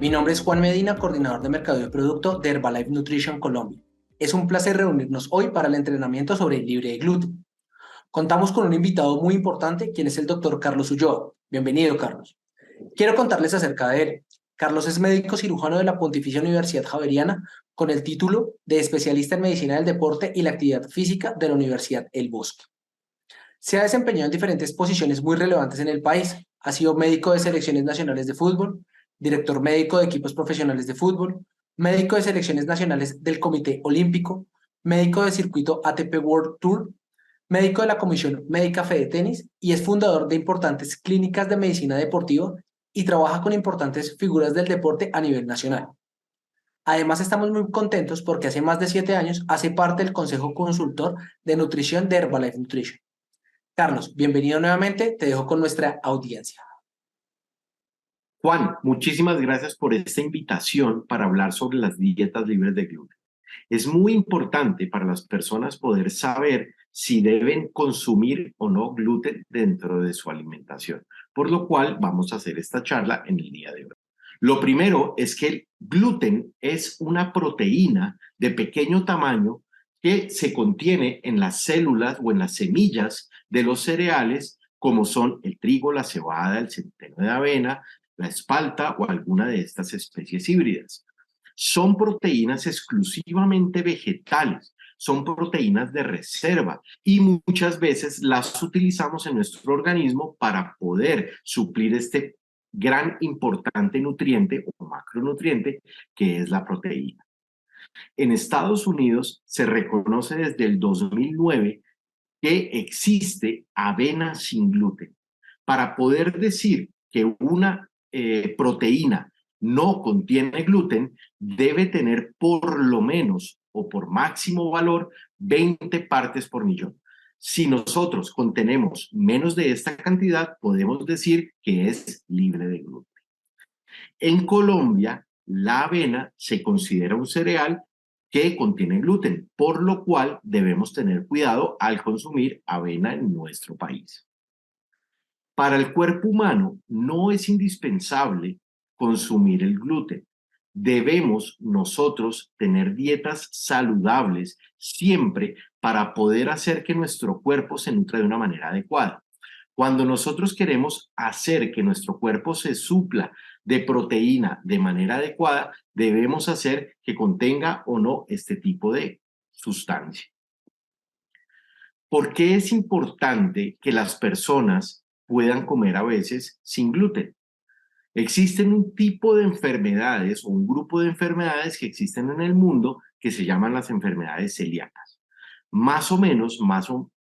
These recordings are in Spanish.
Mi nombre es Juan Medina, coordinador de mercado y producto de Herbalife Nutrition Colombia. Es un placer reunirnos hoy para el entrenamiento sobre el libre de gluten. Contamos con un invitado muy importante, quien es el doctor Carlos Ulloa. Bienvenido, Carlos. Quiero contarles acerca de él. Carlos es médico cirujano de la Pontificia Universidad Javeriana con el título de especialista en medicina del deporte y la actividad física de la Universidad El Bosque. Se ha desempeñado en diferentes posiciones muy relevantes en el país. Ha sido médico de selecciones nacionales de fútbol, director médico de equipos profesionales de fútbol, médico de selecciones nacionales del Comité Olímpico, médico de circuito ATP World Tour, médico de la Comisión Médica Fede Tenis y es fundador de importantes clínicas de medicina deportiva y trabaja con importantes figuras del deporte a nivel nacional. Además, estamos muy contentos porque hace más de 7 años hace parte del Consejo Consultor de Nutrición de Herbalife Nutrition. Carlos, bienvenido nuevamente, te dejo con nuestra audiencia. Juan, muchísimas gracias por esta invitación para hablar sobre las dietas libres de gluten. Es muy importante para las personas poder saber si deben consumir o no gluten dentro de su alimentación, por lo cual vamos a hacer esta charla en el día de hoy. Lo primero es que el gluten es una proteína de pequeño tamaño que se contiene en las células o en las semillas de los cereales, como son el trigo, la cebada, el centeno de avena, la espalta o alguna de estas especies híbridas. Son proteínas exclusivamente vegetales, son proteínas de reserva y muchas veces las utilizamos en nuestro organismo para poder suplir este gran importante nutriente o macronutriente que es la proteína. En Estados Unidos se reconoce desde el 2009 que existe avena sin gluten. Para poder decir que una proteína no contiene gluten, debe tener por lo menos o por máximo valor 20 partes por millón. Si nosotros contenemos menos de esta cantidad, podemos decir que es libre de gluten. En Colombia, la avena se considera un cereal que contiene gluten, por lo cual debemos tener cuidado al consumir avena en nuestro país. Para el cuerpo humano no es indispensable consumir el gluten. Debemos nosotros tener dietas saludables siempre para poder hacer que nuestro cuerpo se nutra de una manera adecuada. Cuando nosotros queremos hacer que nuestro cuerpo se supla de proteína de manera adecuada, debemos hacer que contenga o no este tipo de sustancia. ¿Por qué es importante que las personas puedan comer a veces sin gluten? Existen un tipo de enfermedades o un grupo de enfermedades que existen en el mundo que se llaman las enfermedades celíacas. Más o menos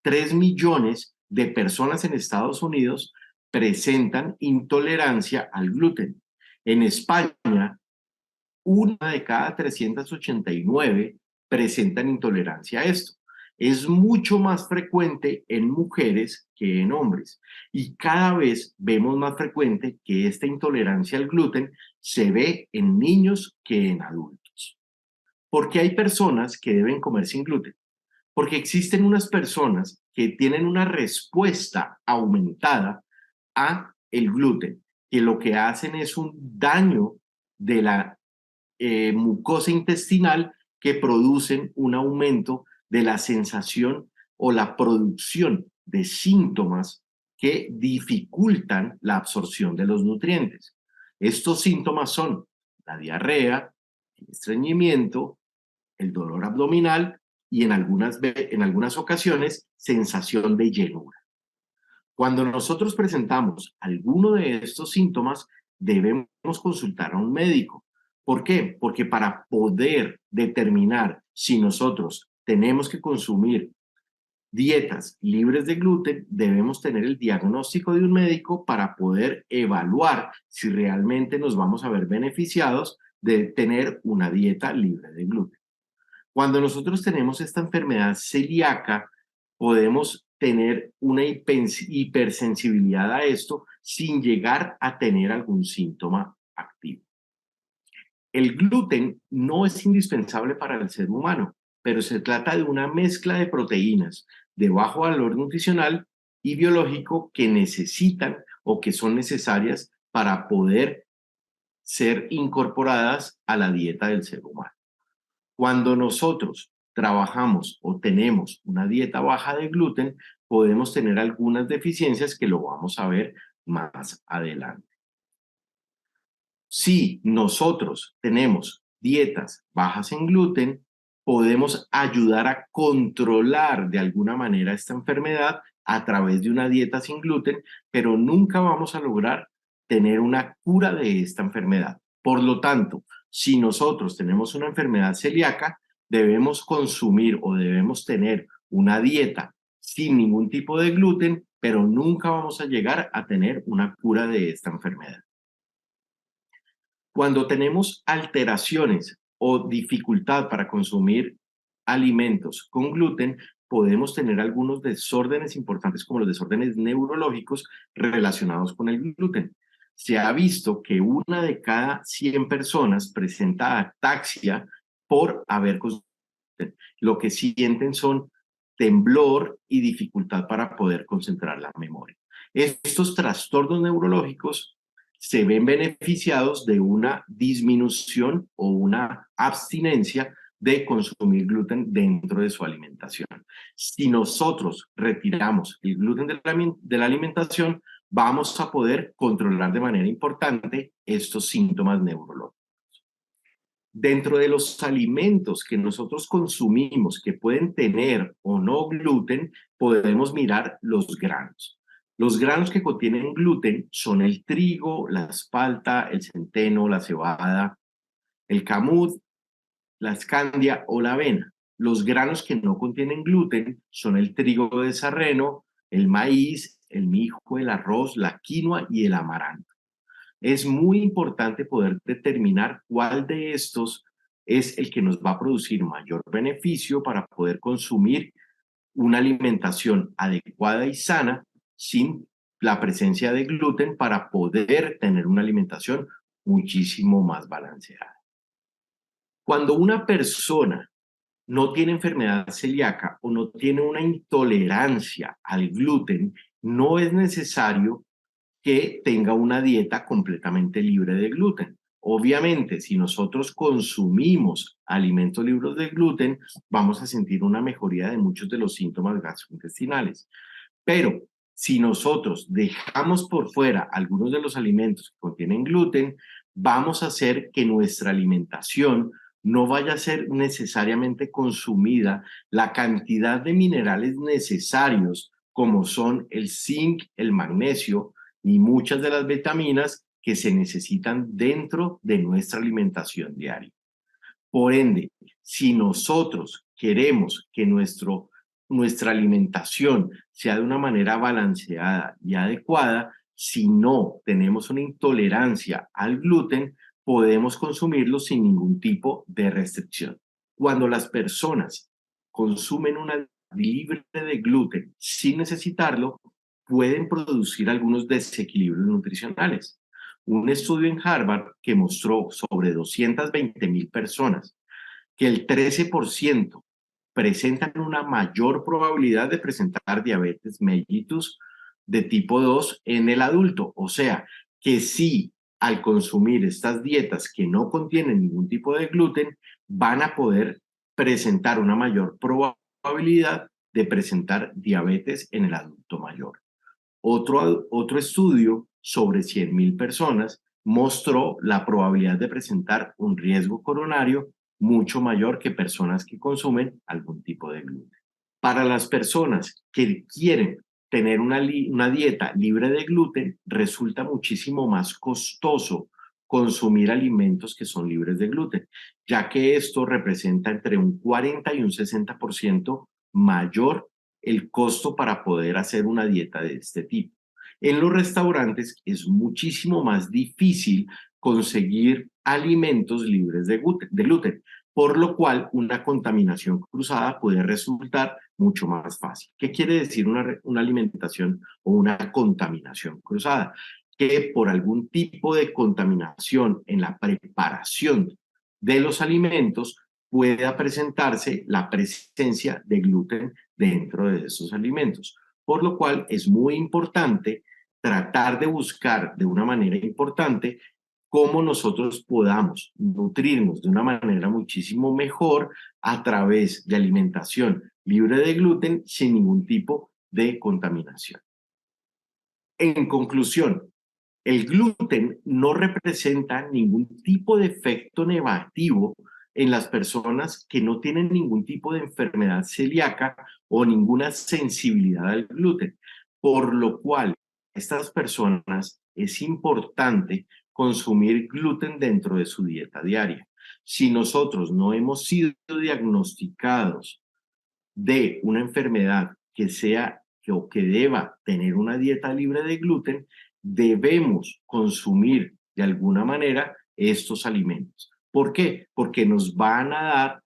3 millones de personas en Estados Unidos presentan intolerancia al gluten. En España, una de cada 389 presentan intolerancia a esto. Es mucho más frecuente en mujeres que en hombres y cada vez vemos más frecuente que esta intolerancia al gluten se ve en niños que en adultos. ¿Por qué hay personas que deben comer sin gluten? Porque existen unas personas que tienen una respuesta aumentada a el gluten, que lo que hacen es un daño de la mucosa intestinal que producen un aumento de la sensación o la producción de síntomas que dificultan la absorción de los nutrientes. Estos síntomas son la diarrea, el estreñimiento, el dolor abdominal y en algunas ocasiones sensación de llenura. Cuando nosotros presentamos alguno de estos síntomas, debemos consultar a un médico. ¿Por qué? Porque para poder determinar si nosotros tenemos que consumir dietas libres de gluten, debemos tener el diagnóstico de un médico para poder evaluar si realmente nos vamos a ver beneficiados de tener una dieta libre de gluten. Cuando nosotros tenemos esta enfermedad celíaca, podemos tener una hipersensibilidad a esto sin llegar a tener algún síntoma activo. El gluten no es indispensable para el ser humano, pero se trata de una mezcla de proteínas de bajo valor nutricional y biológico que necesitan o que son necesarias para poder ser incorporadas a la dieta del ser humano. Cuando nosotros trabajamos o tenemos una dieta baja de gluten, podemos tener algunas deficiencias que lo vamos a ver más adelante. Si nosotros tenemos dietas bajas en gluten, podemos ayudar a controlar de alguna manera esta enfermedad a través de una dieta sin gluten, pero nunca vamos a lograr tener una cura de esta enfermedad. Por lo tanto, si nosotros tenemos una enfermedad celíaca, debemos consumir o debemos tener una dieta sin ningún tipo de gluten, pero nunca vamos a llegar a tener una cura de esta enfermedad. Cuando tenemos alteraciones o dificultad para consumir alimentos con gluten, podemos tener algunos desórdenes importantes como los desórdenes neurológicos relacionados con el gluten. Se ha visto que una de cada 100 personas presenta ataxia por haber consumido gluten. Lo que sienten son temblor y dificultad para poder concentrar la memoria. Estos trastornos neurológicos se ven beneficiados de una disminución o una abstinencia de consumir gluten dentro de su alimentación. Si nosotros retiramos el gluten de la alimentación, vamos a poder controlar de manera importante estos síntomas neurológicos. Dentro de los alimentos que nosotros consumimos que pueden tener o no gluten, podemos mirar los granos. Los granos que contienen gluten son el trigo, la espalta, el centeno, la cebada, el camut, la escandia o la avena. Los granos que no contienen gluten son el trigo de sarreno, el maíz, el mijo, el arroz, la quinoa y el amaranto. Es muy importante poder determinar cuál de estos es el que nos va a producir mayor beneficio para poder consumir una alimentación adecuada y sana sin la presencia de gluten para poder tener una alimentación muchísimo más balanceada. Cuando una persona no tiene enfermedad celíaca o no tiene una intolerancia al gluten, no es necesario que tenga una dieta completamente libre de gluten. Obviamente, si nosotros consumimos alimentos libres de gluten, vamos a sentir una mejoría de muchos de los síntomas gastrointestinales. Pero si nosotros dejamos por fuera algunos de los alimentos que contienen gluten, vamos a hacer que nuestra alimentación no vaya a ser necesariamente consumida la cantidad de minerales necesarios como son el zinc, el magnesio y muchas de las vitaminas que se necesitan dentro de nuestra alimentación diaria. Por ende, si nosotros queremos que nuestra alimentación sea de una manera balanceada y adecuada, si no tenemos una intolerancia al gluten, podemos consumirlo sin ningún tipo de restricción. Cuando las personas consumen una libre de gluten sin necesitarlo, pueden producir algunos desequilibrios nutricionales. Un estudio en Harvard que mostró sobre 220,000 personas que el 13% presentan una mayor probabilidad de presentar diabetes mellitus de tipo 2 en el adulto. O sea, que si al consumir estas dietas que no contienen ningún tipo de gluten, van a poder presentar una mayor probabilidad de presentar diabetes en el adulto mayor. Otro estudio sobre 100,000 personas mostró la probabilidad de presentar un riesgo coronario mucho mayor que personas que consumen algún tipo de gluten. Para las personas que quieren tener una dieta libre de gluten, resulta muchísimo más costoso consumir alimentos que son libres de gluten, ya que esto representa entre un 40 y un 60% mayor el costo para poder hacer una dieta de este tipo. En los restaurantes es muchísimo más difícil conseguir alimentos libres de gluten, por lo cual una contaminación cruzada puede resultar mucho más fácil. ¿Qué quiere decir una alimentación o una contaminación cruzada? Que por algún tipo de contaminación en la preparación de los alimentos pueda presentarse la presencia de gluten dentro de esos alimentos, por lo cual es muy importante tratar de buscar de una manera importante cómo nosotros podamos nutrirnos de una manera muchísimo mejor a través de alimentación libre de gluten sin ningún tipo de contaminación. En conclusión, el gluten no representa ningún tipo de efecto negativo en las personas que no tienen ningún tipo de enfermedad celíaca o ninguna sensibilidad al gluten, por lo cual estas personas es importante consumir gluten dentro de su dieta diaria. Si nosotros no hemos sido diagnosticados de una enfermedad que sea o que deba tener una dieta libre de gluten, debemos consumir de alguna manera estos alimentos. ¿Por qué? Porque nos van a dar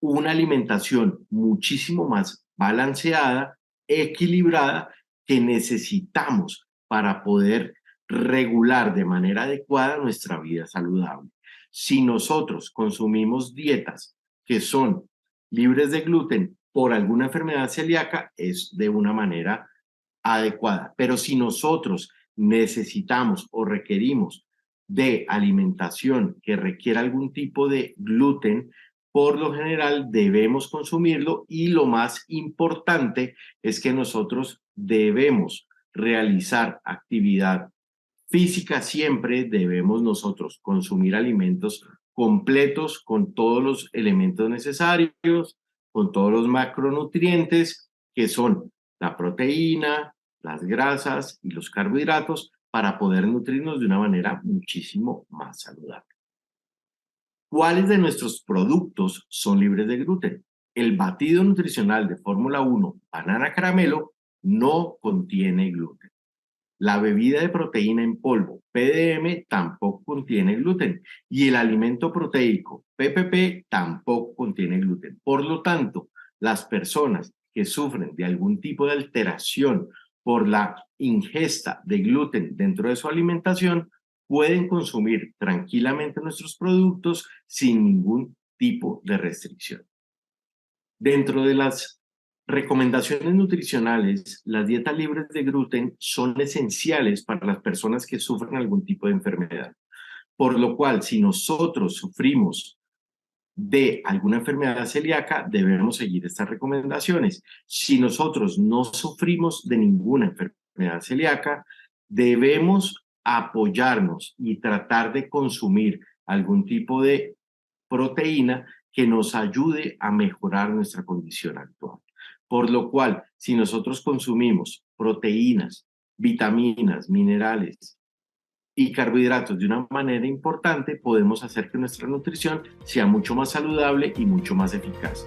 una alimentación muchísimo más balanceada, equilibrada, que necesitamos para poder regular de manera adecuada nuestra vida saludable. Si nosotros consumimos dietas que son libres de gluten por alguna enfermedad celíaca, es de una manera adecuada. Pero si nosotros necesitamos o requerimos de alimentación que requiera algún tipo de gluten, por lo general debemos consumirlo, y lo más importante es que nosotros debemos realizar actividad física. Siempre debemos nosotros consumir alimentos completos con todos los elementos necesarios, con todos los macronutrientes que son la proteína, las grasas y los carbohidratos, para poder nutrirnos de una manera muchísimo más saludable. ¿Cuáles de nuestros productos son libres de gluten? El batido nutricional de Fórmula 1 Banana Caramelo no contiene gluten. La bebida de proteína en polvo PDM tampoco contiene gluten, y el alimento proteico PPP tampoco contiene gluten. Por lo tanto, las personas que sufren de algún tipo de alteración por la ingesta de gluten dentro de su alimentación pueden consumir tranquilamente nuestros productos sin ningún tipo de restricción. Dentro de las recomendaciones nutricionales, las dietas libres de gluten son esenciales para las personas que sufren algún tipo de enfermedad. Por lo cual, si nosotros sufrimos de alguna enfermedad celíaca, debemos seguir estas recomendaciones. Si nosotros no sufrimos de ninguna enfermedad celíaca, debemos apoyarnos y tratar de consumir algún tipo de proteína que nos ayude a mejorar nuestra condición actual. Por lo cual, si nosotros consumimos proteínas, vitaminas, minerales y carbohidratos de una manera importante, podemos hacer que nuestra nutrición sea mucho más saludable y mucho más eficaz.